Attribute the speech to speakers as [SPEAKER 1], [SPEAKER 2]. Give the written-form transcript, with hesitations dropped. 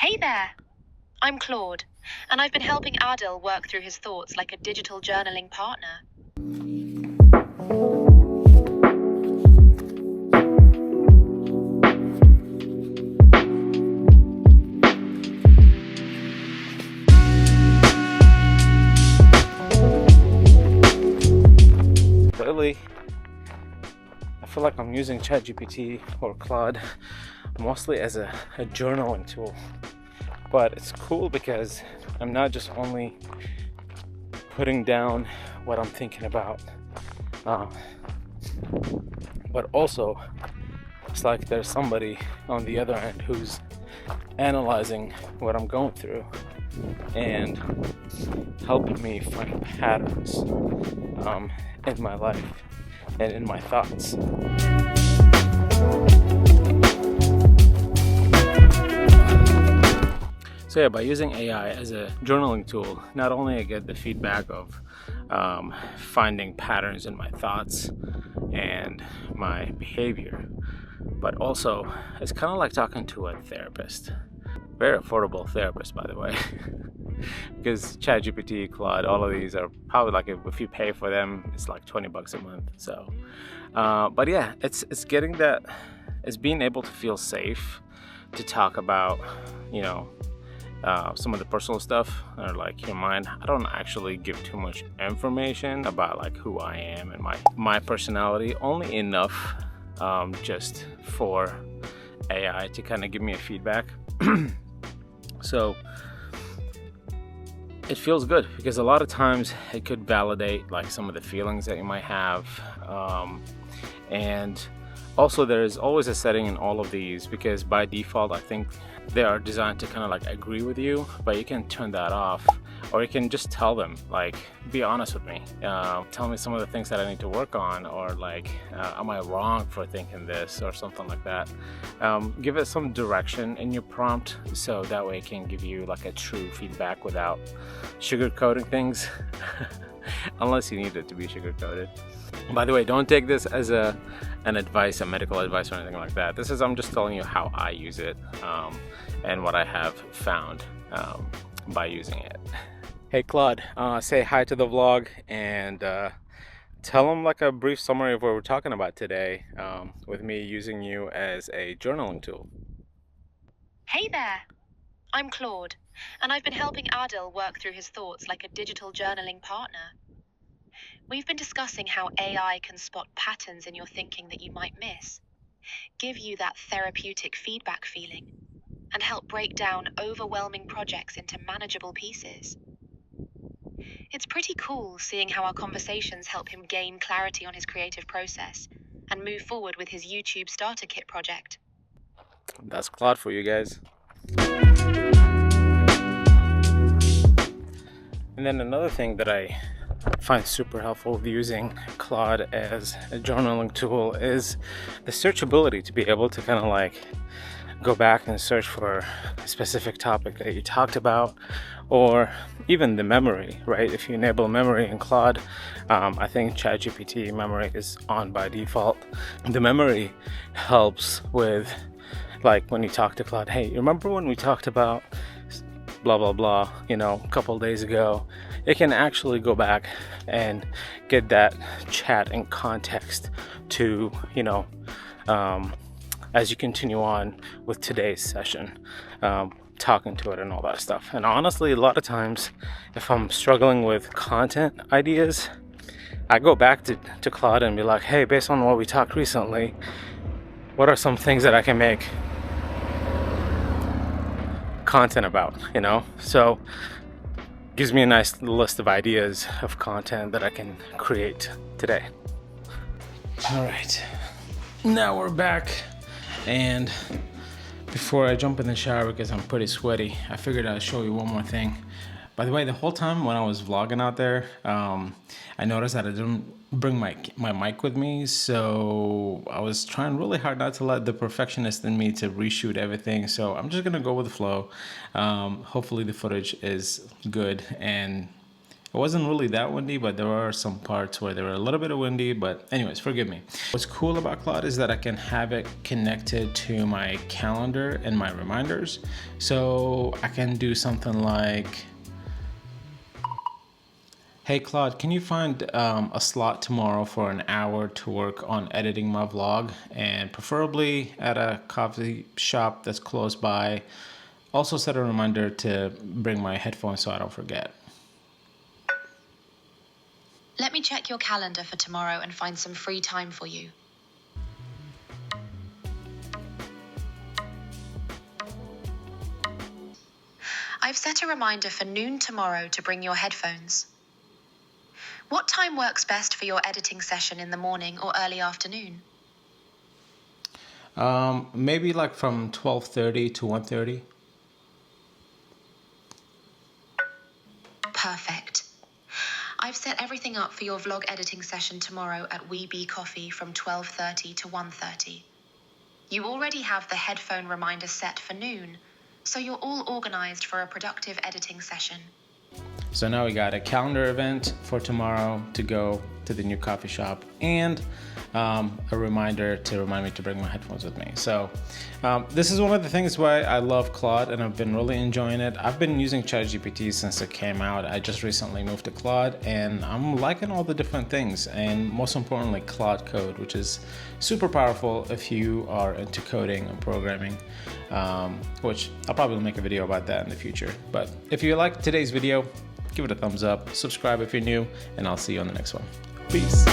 [SPEAKER 1] Hey there, I'm Claude, and I've been helping Adil work through his thoughts like a digital journaling partner.
[SPEAKER 2] Lately, I feel like I'm using ChatGPT or Claude mostly as a journaling tool. But it's cool because I'm not just only putting down what I'm thinking about, but also it's like there's somebody on the other end who's analyzing what I'm going through and helping me find patterns in my life and in my thoughts. So yeah, by using AI as a journaling tool, not only I get the feedback of finding patterns in my thoughts and my behavior, but also it's kind of like talking to a therapist. Very affordable therapist, by the way. Because ChatGPT, Claude, all of these are probably like if you pay for them, it's like $20 a month. So, but yeah, it's getting that, it's being able to feel safe to talk about, some of the personal stuff or like your mind. I don't actually give too much information about like who I am and my personality, only enough just for AI to kind of give me a feedback. So it feels good because a lot of times it could validate like some of the feelings that you might have, and also there's always a setting in all of these because by default I think they are designed to kind of like agree with you, but you can turn that off, or you can just tell them like, be honest with me, tell me some of the things that I need to work on, or like am I wrong for thinking this or something like that. Give it some direction in your prompt so that way it can give you like a true feedback without sugarcoating things unless you need it to be sugarcoated. By the way, don't take this as an advice, a medical advice or anything like that. I'm just telling you how I use it, and what I have found by using it. Hey Claude, say hi to the vlog and tell them like a brief summary of what we're talking about today, with me using you as a journaling tool.
[SPEAKER 1] Hey there, I'm Claude, and I've been helping Adil work through his thoughts like a digital journaling partner. We've been discussing how AI can spot patterns in your thinking that you might miss, give you that therapeutic feedback feeling, and help break down overwhelming projects into manageable pieces. It's pretty cool seeing how our conversations help him gain clarity on his creative process and move forward with his YouTube starter kit project.
[SPEAKER 2] That's Claude for you guys. And then another thing that I find super helpful with using Claude as a journaling tool is the searchability, to be able to kind of like go back and search for a specific topic that you talked about, or even the memory, right? If you enable memory in Claude, I think ChatGPT memory is on by default. The memory helps with like when you talk to Claude, hey, remember when we talked about blah blah blah, a couple of days ago. It can actually go back and get that chat in context to as you continue on with today's session, talking to it and all that stuff. And honestly, a lot of times if I'm struggling with content ideas, I go back to Claude and be like, hey, based on what we talked recently, what are some things that I can make content about, so gives me a nice list of ideas of content that I can create today. All right, now we're back, and before I jump in the shower because I'm pretty sweaty, I figured I'd show you one more thing. By the way, the whole time when I was vlogging out there, I noticed that I didn't bring my mic with me, so I was trying really hard not to let the perfectionist in me to reshoot everything. So I'm just gonna go with the flow. Hopefully the footage is good, and It wasn't really that windy, but there were some parts where they were a little bit windy, but anyways, forgive me. What's cool about Claude is that I can have it connected to my calendar and my reminders. So I can do something like, hey Claude, can you find a slot tomorrow for an hour to work on editing my vlog, and preferably at a coffee shop that's close by. Also set a reminder to bring my headphones so I don't forget.
[SPEAKER 1] Let me check your calendar for tomorrow and find some free time for you. I've set a reminder for noon tomorrow to bring your headphones. What time works best for your editing session, in the morning or early afternoon?
[SPEAKER 2] Maybe like from 12:30 to 1:30.
[SPEAKER 1] Perfect. I've set everything up for your vlog editing session tomorrow at We Coffee from 12:30 to 1:30. You already have the headphone reminder set for noon, so you're all organized for a productive editing session.
[SPEAKER 2] So now we got a calendar event for tomorrow to go to the new coffee shop, and a reminder to remind me to bring my headphones with me. So this is one of the things why I love Claude, and I've been really enjoying it. I've been using ChatGPT since it came out. I just recently moved to Claude, and I'm liking all the different things, and most importantly, Claude Code, which is super powerful if you are into coding and programming, which I'll probably make a video about that in the future. But if you like today's video, give it a thumbs up, subscribe if you're new, and I'll see you on the next one. Peace.